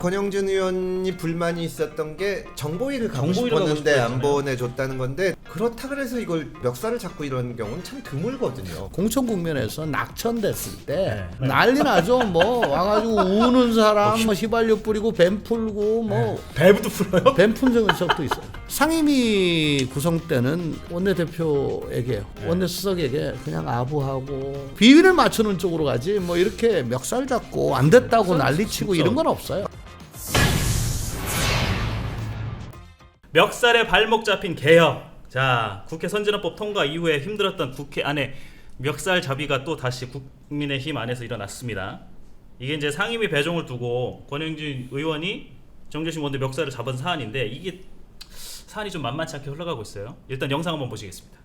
권영진 의원이 불만이 있었던 게 정보위를 가고 싶었는데 안 보내줬다는 건데, 그렇다 그래서 이걸 멱살을 잡고 이런 경우는 참 드물거든요. 공천 국면에서 낙천됐을 때 난리 나죠. 뭐 와가지고 우는 사람, 뭐 휘발유 뿌리고 뱀 풀고 뭐 뱀도 풀어요? 뱀 푼 적도 있어요. 상임위 구성 때는 원내대표에게 원내수석에게 그냥 아부하고 비위를 맞추는 쪽으로 가지 뭐 이렇게 멱살 잡고 안 됐다고 난리치고 이런 건 없어요. 멱살에 발목 잡힌 개혁. 자, 국회 선진화법 통과 이후에 힘들었던 국회 안에 멱살 잡이가 또 다시 국민의힘 안에서 일어났습니다. 이게 이제 상임위 배정을 두고 권영진 의원이 정재심 원내 멱살을 잡은 사안인데, 이게 사안이 좀 만만치 않게 흘러가고 있어요. 일단 영상 한번 보시겠습니다.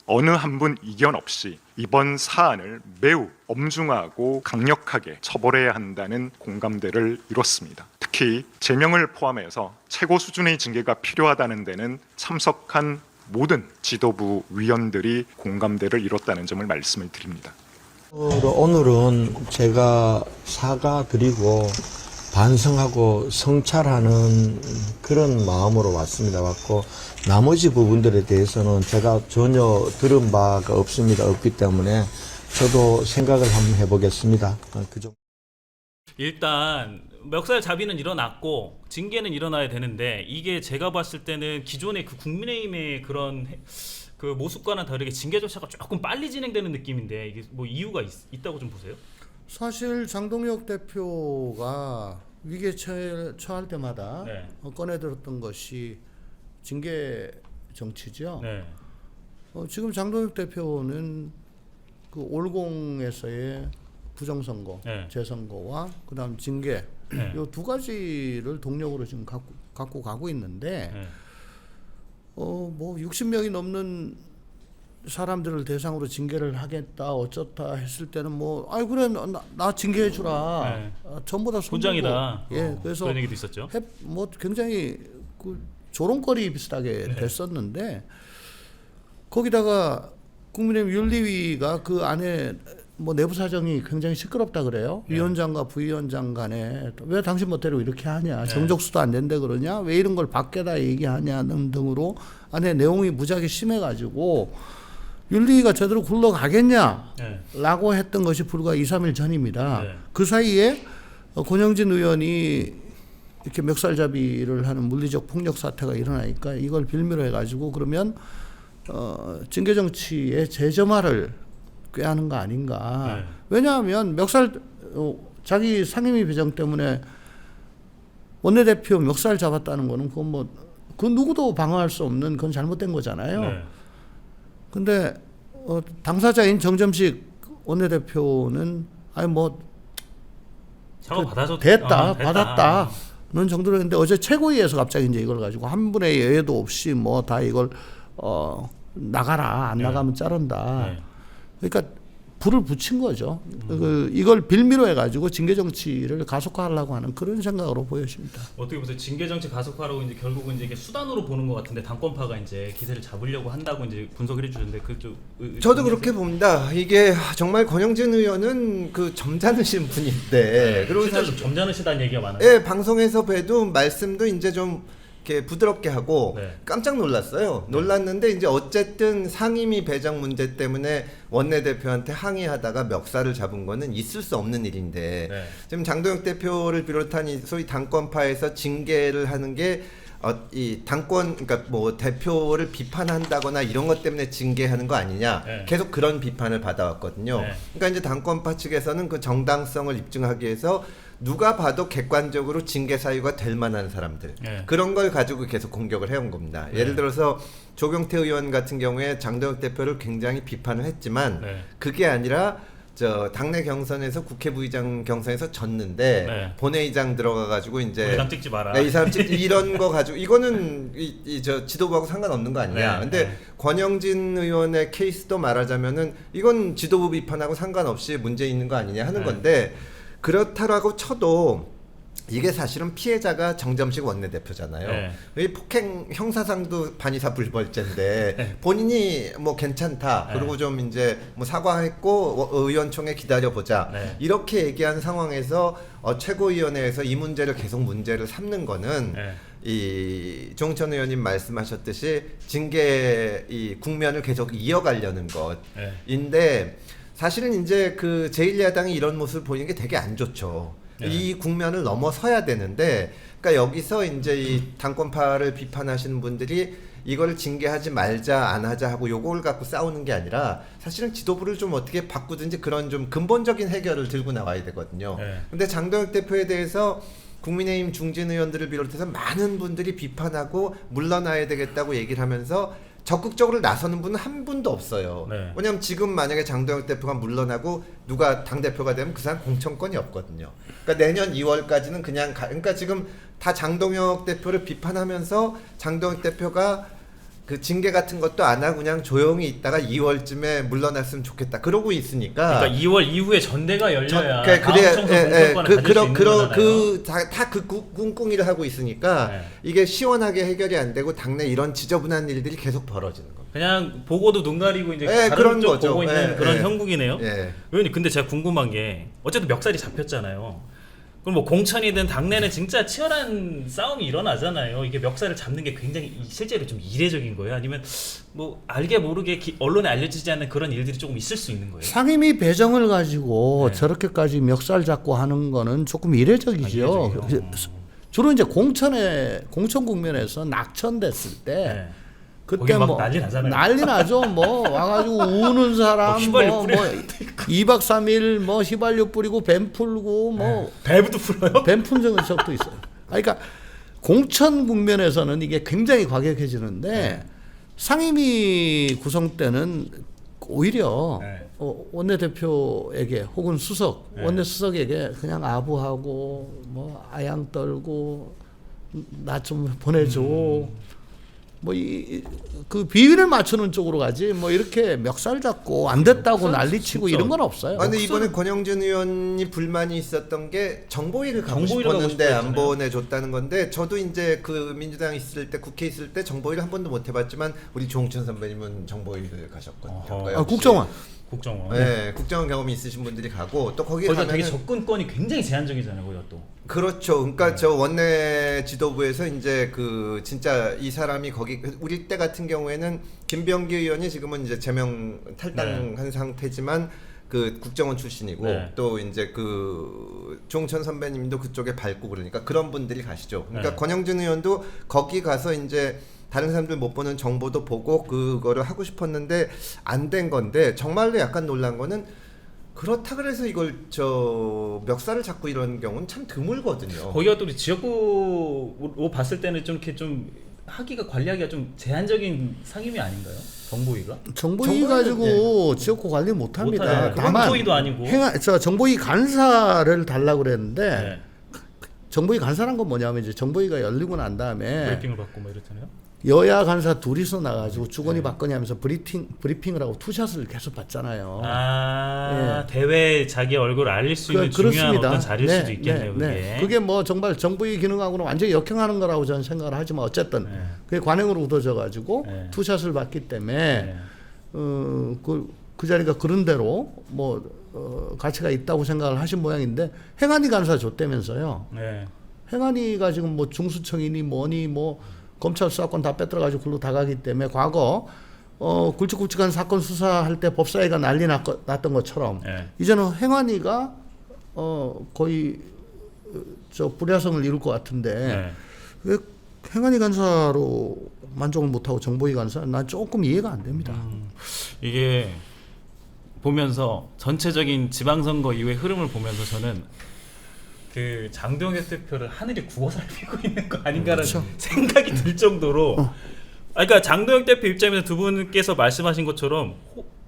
어느 한 분 이견 없이 이번 사안을 매우 엄중하고 강력하게 처벌해야 한다는 공감대를 이뤘습니다. 특히 제명을 포함해서 최고 수준의 징계가 필요하다는 데는 참석한 모든 지도부 위원들이 공감대를 이뤘다는 점을 말씀을 드립니다. 오늘은 제가 사과드리고 반성하고 성찰하는 그런 마음으로 왔습니다. 왔고 나머지 부분들에 대해서는 제가 전혀 들은 바가 없기 때문에 저도 생각을 한번 해보겠습니다. 일단 멱살 잡이는 일어났고 징계는 일어나야 되는데, 이게 제가 봤을 때는 기존의 그 국민의힘의 그런 그 모습과는 다르게 징계 절차가 조금 빨리 진행되는 느낌인데, 이게 뭐 이유가 있다고 좀 보세요? 사실 장동혁 대표가 위기에 처할 때마다 꺼내들었던 것이 징계 정치죠. 지금 장동혁 대표는 그 올공에서의 부정선거, 재선거와 그다음 징계, 이 두 가지를 동력으로 지금 갖고 가고 있는데, 뭐 60명이 넘는 사람들을 대상으로 징계를 하겠다 어쩌다 했을 때는 뭐 아이 그래 나 징계해 주라, 전부 다 혼장이다. 그래서 그런 얘기도 있었죠. 뭐 굉장히 그 조롱거리 비슷하게 됐었는데, 거기다가 국민의힘 윤리위가 그 안에 뭐 내부 사정이 굉장히 시끄럽다 그래요. 위원장과 부위원장 간에 왜 당신 멋대로 이렇게 하냐, 정족수도 안 된다 그러냐, 왜 이런 걸 밖에다 얘기하냐 등으로 안에 내용이 무지하게 심해가지고 윤리위가 제대로 굴러가겠냐라고 했던 것이 불과 2, 3일 전입니다. 그 사이에 권영진 의원이 이렇게 멱살잡이를 하는 물리적 폭력 사태가 일어나니까 이걸 빌미로 해가지고 그러면 징계 정치의 재점화를 꾀하는 거 아닌가. 왜냐하면 자기 상임위 배정 때문에 원내대표 멱살 잡았다는 거는 그건 누구도 방어할 수 없는 그건 잘못된 거잖아요. 근데 당사자인 정점식 원내대표는 아니 뭐 됐다, 받았다는 정도로 했는데, 어제 최고위에서 갑자기 이제 이걸 가지고 한 분의 예외도 없이 뭐 다 이걸 나가라, 안 나가면 자른다. 그러니까 불을 붙인 거죠. 이걸 빌미로 해가지고 징계 정치를 가속화하려고 하는 그런 생각으로 보여집니다. 어떻게 보세요? 징계 정치 가속화로 이제 결국은 이제 이게 수단으로 보는 것 같은데, 당권파가 이제 기세를 잡으려고 한다고 이제 분석을 해주는데, 저도 그렇게 봅니다. 이게 정말 권영진 의원은 그 점잖으신 분인데, 그리고 사실 점잖으시다는 얘기가 많아요. 방송에서 봬도 말씀도 이제 좀 이렇게 부드럽게 하고 깜짝 놀랐어요. 놀랐는데 이제 어쨌든 상임위 배정 문제 때문에 원내대표한테 항의하다가 멱살을 잡은 거는 있을 수 없는 일인데, 지금 장동혁 대표를 비롯한 이 소위 당권파에서 징계를 하는 게 이 당권, 그러니까 뭐 대표를 비판한다거나 이런 것 때문에 징계하는 거 아니냐, 계속 그런 비판을 받아왔거든요. 그러니까 이제 당권파 측에서는 그 정당성을 입증하기 위해서 누가 봐도 객관적으로 징계 사유가 될 만한 사람들, 그런 걸 가지고 계속 공격을 해온 겁니다. 예를 들어서 조경태 의원 같은 경우에 장동혁 대표를 굉장히 비판을 했지만, 그게 아니라 당내 경선에서 국회 부의장 경선에서 졌는데 본회의장 들어가가지고 이제 이 사람 찍지 마라. 이 사람 찍지 이런 거 가지고 이거는 저 지도부하고 상관없는 거 아니냐. 근데 권영진 의원의 케이스도 말하자면은 이건 지도부 비판하고 상관없이 문제 있는 거 아니냐 하는 건데, 그렇다라고 쳐도 이게 사실은 피해자가 정점식 원내대표잖아요. 네. 이 폭행 형사상도 반의사 불벌죄인데 네. 본인이 뭐 괜찮다. 네. 그리고 좀 이제 뭐 사과했고 의원총회 기다려보자. 네. 이렇게 얘기한 상황에서 최고위원회에서 이 문제를 계속 문제를 삼는 거는 네. 이 조홍천 의원님 말씀하셨듯이 징계 이 국면을 계속 이어가려는 네. 것인데 사실은 이제 그 제1야당이 이런 모습을 보이는 게 되게 안 좋죠. 네. 이 국면을 넘어서야 되는데, 그러니까 여기서 이제 이 당권파를 비판하시는 분들이 이걸 징계하지 말자 안 하자 하고 요걸 갖고 싸우는 게 아니라 사실은 지도부를 좀 어떻게 바꾸든지 그런 좀 근본적인 해결을 들고 나와야 되거든요. 네. 근데 장동혁 대표에 대해서 국민의힘 중진 의원들을 비롯해서 많은 분들이 비판하고 물러나야 되겠다고 얘기를 하면서 적극적으로 나서는 분은 한 분도 없어요. 네. 왜냐하면 지금 만약에 장동혁 대표가 물러나고 누가 당대표가 되면 그 사람 공천권이 없거든요. 그러니까 내년 2월까지는 그냥 그러니까 지금 다 장동혁 대표를 비판하면서 장동혁 대표가 그 징계 같은 것도 안 하고 그냥 조용히 있다가 2월쯤에 물러났으면 좋겠다. 그러고 있으니까. 그러니까 2월 이후에 전대가 열려야 그래, 다음 총선 공천권을 가질 수 있는 거잖아요. 다그 꿍꿍이를 하고 있으니까 네. 이게 시원하게 해결이 안 되고 당내 이런 지저분한 일들이 계속 벌어지는 겁니다. 그냥 보고도 눈 가리고 이제 예, 다른 그런 쪽 거죠. 보고 있는 예, 그런 예. 형국이네요. 예. 의원님 근데 제가 궁금한 게 어쨌든 멱살이 잡혔잖아요. 그럼 뭐 공천이든 당내는 진짜 치열한 싸움이 일어나잖아요. 이게 멱살을 잡는 게 굉장히 실제로 좀 이례적인 거예요? 아니면 뭐 알게 모르게 언론에 알려지지 않는 그런 일들이 조금 있을 수 있는 거예요? 상임위 배정을 가지고 네. 저렇게까지 멱살 잡고 하는 거는 조금 이례적이죠. 이례적이요? 주로 이제 공천 국면에서 낙천됐을 때 네. 그때 거기 막 뭐 난리 나잖아요. 난리 나죠. 뭐 와가지고 우는 사람, 휘발유 뭐 뿌려야 2박 3일 뭐 휘발유 뿌리고 뱀 풀고 뭐 밸브도 풀어요? 뱀 푼 적도 있어요. 그러니까 공천 국면에서는 이게 굉장히 과격해지는데 상임위 구성 때는 오히려 네. 원내대표에게 혹은 수석, 네. 원내수석에게 그냥 아부하고 뭐 아양 떨고 나 좀 보내줘. 뭐 그 비위를 맞추는 쪽으로 가지 뭐 이렇게 멱살 잡고 안 됐다고 난리치고 진짜. 이런 건 없어요. 근데 이번에 권영준 의원이 불만이 있었던 게 정보위를 가고 정보위를 가고 싶었는데 싶어 안 했잖아요. 보내줬다는 건데 저도 이제 그 민주당 있을 때 국회 있을 때 정보위를 한 번도 못 해봤지만 우리 조홍천 선배님은 정보위를 가셨거든요. 어허. 그러니까 역시 국정원. 국정원. 네, 국정원 경험이 있으신 분들이 가고 또 거기 거기가 가면은 되게 접근권이 굉장히 제한적이잖아요. 거기가 또. 그렇죠. 그러니까 저 원내 지도부에서 이제 그 진짜 이 사람이 거기 우리 때 같은 경우에는 김병기 의원이 지금은 이제 제명 탈당한 상태지만 그 국정원 출신이고 네. 또 이제 그 조홍천 선배님도 그쪽에 밟고 그러니까 그런 분들이 가시죠. 그러니까 네. 권영준 의원도 거기 가서 이제 다른 사람들 못 보는 정보도 보고 그거를 하고 싶었는데 안 된 건데 정말로 약간 놀란 거는 그렇다 그래서 이걸 저 멱살을 잡고 이런 경우는 참 드물거든요. 거기가 또 우리 지역구로 봤을 때는 좀 이렇게 좀 하기가 관리하기가 좀 제한적인 상임위 아닌가요? 정보위가? 정보위 정보위는, 가지고 지역구 관리 못합니다. 못하죠. 다만 국토위도 아니고. 저 정보위 간사를 달라고 그랬는데 네. 정보위 간사란 건 뭐냐면 이제 정보위가 열리고 난 다음에 브리핑을 받고 뭐 이렇잖아요. 여야 간사 둘이서 나가지고 주거니 받거니 하면서 브리핑을 하고 투샷을 계속 받잖아요. 아 대회 자기 얼굴을 알릴 수 있는 중요한 그렇습니다. 어떤 자리일 수도 있겠네요. 그게. 그게 뭐 정말 정부의 기능하고는 완전히 역행하는 거라고 저는 생각을 하지만 어쨌든 네. 그게 관행으로 굳어져 가지고 네. 투샷을 받기 때문에 네. 그 자리가 그런 대로 뭐 가치가 있다고 생각을 하신 모양인데 행안위 간사 줬다면서요. 네. 행안위가 지금 뭐 중수청이니 뭐니 뭐 검찰 수사권 다 빼들어가지고 글로 다 가기 때문에 과거 굵직굵직한 사건 수사할 때 법사위가 난리 났던 것처럼 네. 이제는 행안위가 거의 저 불야성을 이룰 것 같은데 네. 왜 행안위 간사로 만족을 못하고 정보위 간사 난 조금 이해가 안 됩니다. 이게 보면서 전체적인 지방선거 이후의 흐름을 보면서 저는 그 장동혁 대표를 하늘이 구워 살피고 있는 거 아닌가라는 그렇죠. 생각이 들 정도로 그러니까 장동혁 대표 입장에서 두 분께서 말씀하신 것처럼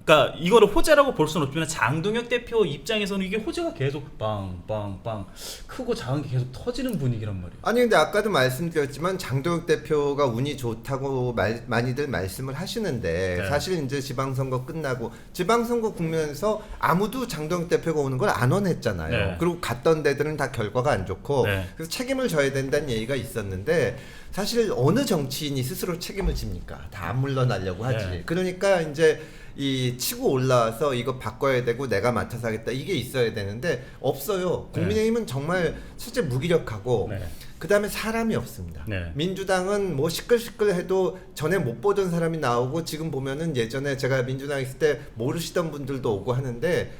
그러니까 이거를 호재라고 볼 수는 없지만 장동혁 대표 입장에서는 이게 호재가 계속 빵빵빵 크고 작은 게 계속 터지는 분위기란 말이에요. 아니 근데 아까도 말씀드렸지만 장동혁 대표가 운이 좋다고 많이들 말씀을 하시는데 네. 사실 이제 지방선거 끝나고 지방선거 국면에서 아무도 장동혁 대표가 오는 걸 안 원했잖아요. 네. 그리고 갔던 데들은 다 결과가 안 좋고 네. 그래서 책임을 져야 된다는 얘기가 있었는데 사실 어느 정치인이 스스로 책임을 집니까? 다 안 물러나려고 하지. 네. 그러니까 이제 이 치고 올라와서 이거 바꿔야 되고 내가 맡아서 하겠다 이게 있어야 되는데 없어요. 국민의힘은 정말 실제 무기력하고 네. 그다음에 사람이 없습니다. 네. 민주당은 뭐 시끌시끌해도 전에 못 보던 사람이 나오고 지금 보면은 예전에 제가 민주당 있을 때 모르시던 분들도 오고 하는데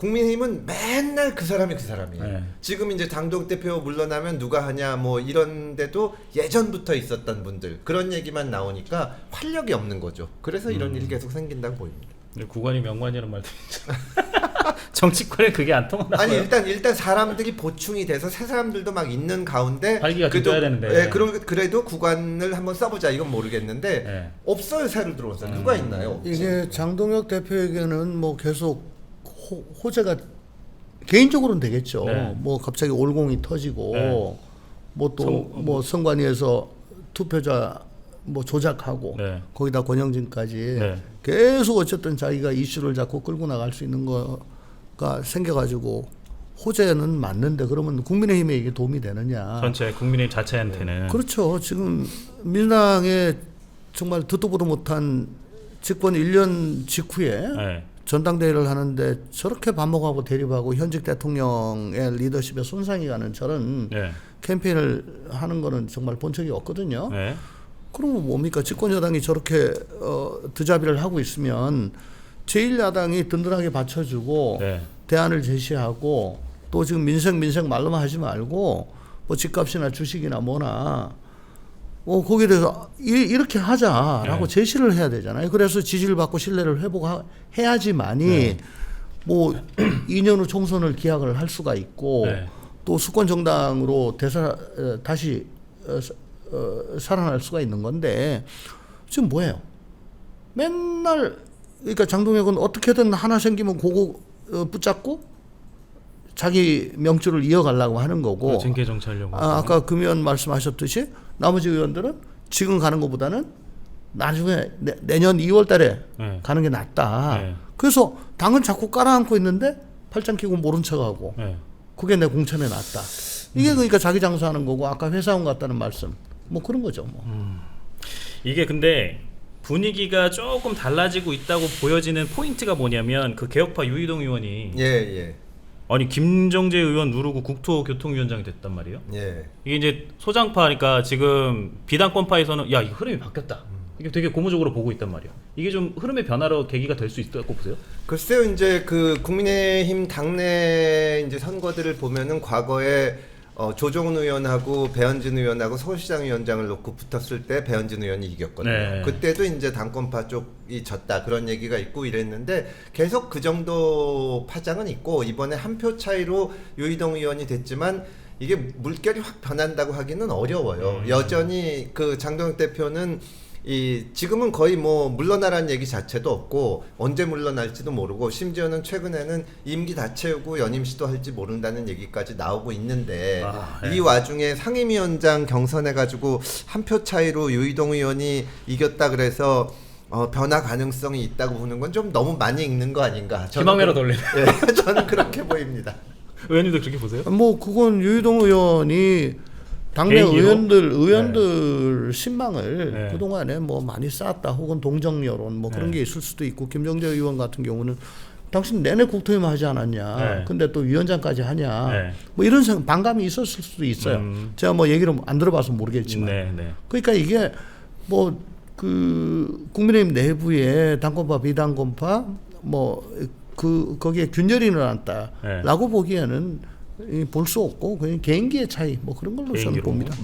국민의힘은 맨날 그 사람이에요. 네. 지금 이제 당동 대표 물러나면 누가 하냐 뭐 이런데도 예전부터 있었던 분들 그런 얘기만 나오니까 활력이 없는 거죠. 그래서 이런 일이 계속 생긴다고 보입니다. 근데 구관이 명관이라는 말도 있잖아. 정치권에 그게 안 통한다. 아니 일단 사람들이 보충이 돼서 새 사람들도 막 있는 가운데 활기가 좀 떠야 되는데. 예, 그래도 구관을 한번 써보자 이건 모르겠는데 네. 없어요. 새로 들어와서 누가 있나요? 이게 장동혁 대표에게는 뭐 계속 호재가 개인적으로는 되겠죠. 네. 뭐 갑자기 올공이 터지고 네. 뭐 또 뭐 선관위에서 투표자 뭐 조작하고 네. 거기다 권영진까지 네. 계속 어쨌든 자기가 이슈를 잡고 끌고 나갈 수 있는 거가 생겨가지고 호재는 맞는데 그러면 국민의힘에 이게 도움이 되느냐? 전체 국민의힘 자체한테는 그렇죠. 지금 민주당의 정말 듣도 보도 못한 집권 1년 직후에 네. 전당대회를 하는데 저렇게 반목하고 대립하고 현직 대통령의 리더십에 손상이 가는 저런 네. 캠페인을 하는 거는 정말 본 적이 없거든요. 네. 그러면 뭡니까? 집권 여당이 저렇게 드자비를 하고 있으면 제1야당이 든든하게 받쳐주고 네. 대안을 제시하고 또 지금 민생 말로만 하지 말고 뭐 집값이나 주식이나 뭐나 거기에 대해서 이렇게 하자라고 네. 제시를 해야 되잖아요. 그래서 지지를 받고 신뢰를 회복해야지만이 네. 뭐 2년 후 총선을 기약을 할 수가 있고 네. 또 수권 정당으로 다시 살아날 수가 있는 건데 지금 뭐예요? 맨날 그러니까 장동혁은 어떻게든 하나 생기면 그거 붙잡고 자기 명주를 이어가려고 하는 거고 징계 정치하려고. 아까 금의원 말씀하셨듯이 나머지 의원들은 지금 가는 것보다는 나중에 내년 2월 달에 네. 가는 게 낫다. 네. 그래서 당은 자꾸 깔아앉고 있는데 팔짱 끼고 모른 척하고 네. 그게 내 공천에 낫다. 이게 그러니까 자기 장사하는 거고 아까 회사원 같다는 말씀 뭐 그런 거죠. 뭐. 이게 근데 분위기가 조금 달라지고 있다고 보여지는 포인트가 뭐냐면 그 개혁파 유희동 의원이 예. 아니 김정재 의원 누르고 국토교통위원장이 됐단 말이에요. 예. 이게 이제 소장파니까 지금 비당권파에서는 야, 이 흐름이 바뀌었다. 이게 되게 고무적으로 보고 있단 말이에요. 이게 좀 흐름의 변화로 계기가 될 수 있다고 보세요? 글쎄요, 이제 그 국민의힘 당내 이제 선거들을 보면은 과거에 조정훈 의원하고 배현진 의원하고 서울시장 위원장을 놓고 붙었을 때 배현진 의원이 이겼거든요. 네. 그때도 이제 당권파 쪽이 졌다 그런 얘기가 있고 이랬는데 계속 그 정도 파장은 있고 이번에 한 표 차이로 유희동 의원이 됐지만 이게 물결이 확 변한다고 하기는 어려워요. 여전히 그 장동혁 대표는 지금은 거의 뭐 물러나라는 얘기 자체도 없고 언제 물러날지도 모르고 심지어는 최근에는 임기 다 채우고 연임 시도할지 모른다는 얘기까지 나오고 있는데 네. 이 와중에 상임위원장 경선해가지고 한 표 차이로 유희동 의원이 이겼다 그래서 변화 가능성이 있다고 보는 건 좀 너무 많이 읽는 거 아닌가? 기망매로 돌리네. 예, 저는 그렇게 보입니다. 의원님도 그렇게 보세요? 뭐 그건 유희동 의원이 당내 개인기로? 의원들 신망을 네. 그동안에 뭐 많이 쌓았다 혹은 동정 여론 뭐 그런 네. 게 있을 수도 있고 김정재 의원 같은 경우는 당신 내내 국토위만 하지 않았냐 네. 근데 또 위원장까지 하냐 네. 뭐 이런 반감이 있었을 수도 있어요. 제가 뭐 얘기를 안 들어봐서 모르겠지만 네. 그러니까 이게 뭐 그 국민의힘 내부에 당권파 비당권파 뭐 거기에 균열이 일어났다라고 보기에는 볼 수 없고 그냥 개인기의 차이 뭐 그런 걸로 저는 개인기로. 봅니다.